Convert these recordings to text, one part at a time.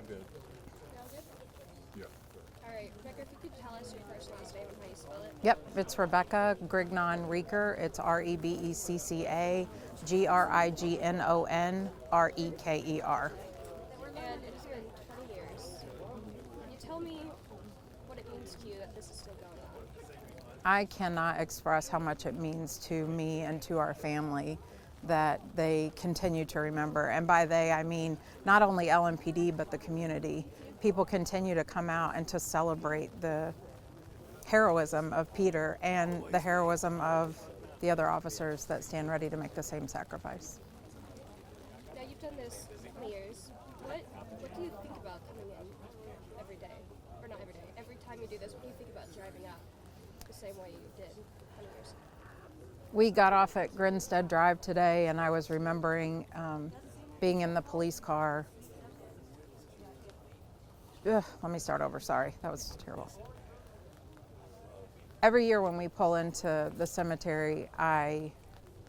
I'm good. You all good? Yeah. All right, Rebecca, if you could tell us your first and last name and how you spell it. Yep, it's Rebecca Grignon Reeker. It's Rebecca Grignon Reker. And it has been 20 years. Can you tell me what it means to you that this is still going on? I cannot express how much it means to me and to our family that they continue to remember. And by they, I mean not only LMPD, but the community. People continue to come out and to celebrate the heroism of Peter and the heroism of the other officers that stand ready to make the same sacrifice. Now, you've done this 20 years. What do you think about coming in every day? Or not every day. Every time you do this, what do you think about driving out the same way you did 20 years ago? We got off at Grinstead Drive today, and I was remembering being in the police car. Let me start over, sorry, that was terrible. Every year when we pull into the cemetery, I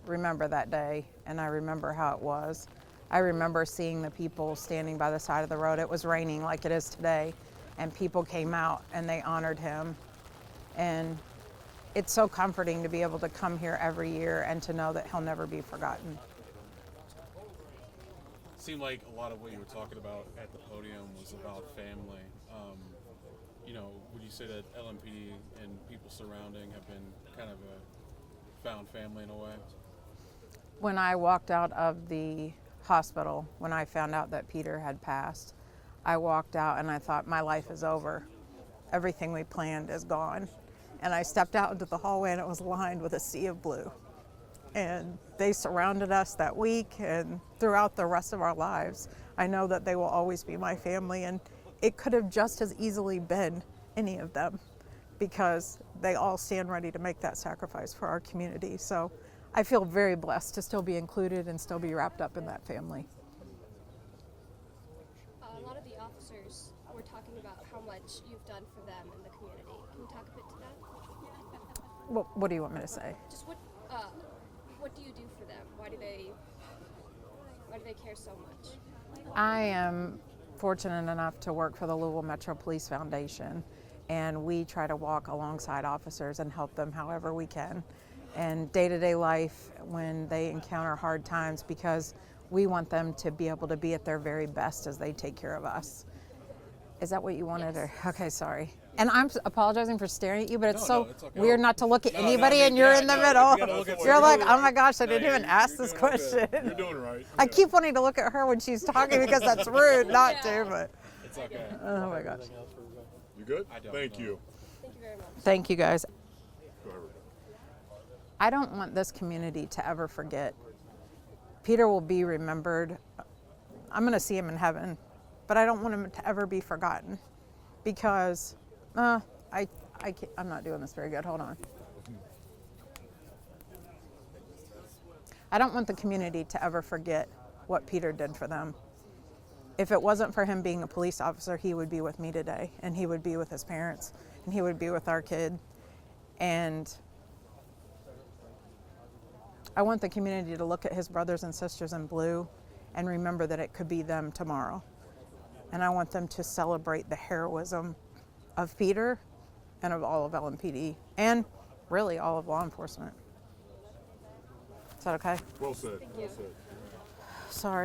remember that day, and I remember how it was. I remember seeing the people standing by the side of the road. It was raining like it is today, and people came out and they honored him. And it's so comforting to be able to come here every year and to know that he'll never be forgotten. It seemed like a lot of what you were talking about at the podium was about family. Would you say that LMPD and people surrounding have been kind of a found family in a way? When I walked out of the hospital, when I found out that Peter had passed, I walked out and I thought, my life is over. Everything we planned is gone. And I stepped out into the hallway and it was lined with a sea of blue. And they surrounded us that week and throughout the rest of our lives. I know that they will always be my family, and it could have just as easily been any of them because they all stand ready to make that sacrifice for our community. So I feel very blessed to still be included and still be wrapped up in that family. A lot of the officers were talking about how much you've done for them in the community. Can you talk a bit to that? What do you want me to say? Just what do you do for them? Why do they care so much? I am fortunate enough to work for the Louisville Metro Police Foundation, and we try to walk alongside officers and help them however we can. And day-to-day life when they encounter hard times, because we want them to be able to be at their very best as they take care of us. Is that what you wanted? Yes. Okay, sorry. And I'm apologizing for staring at you, but it's it's okay. weird not to look at anybody and you're in the middle. You're like, oh my gosh, I didn't even ask this question. You're doing right. I keep wanting to look at her when she's talking because that's rude not to, but It's okay. oh my gosh. You good? I don't Thank know. you. Thank you very much. Thank you guys. Go ahead. I don't want this community to ever forget. Peter will be remembered. I'm going to see him in heaven, but I don't want him to ever be forgotten because I'm not doing this very good. Hold on. I don't want the community to ever forget what Peter did for them. If it wasn't for him being a police officer, he would be with me today, and he would be with his parents, and he would be with our kid. And I want the community to look at his brothers and sisters in blue and remember that it could be them tomorrow. And I want them to celebrate the heroism of Peter and of all of LMPD and really all of law enforcement. Is that okay? Well said. Well said. Sorry.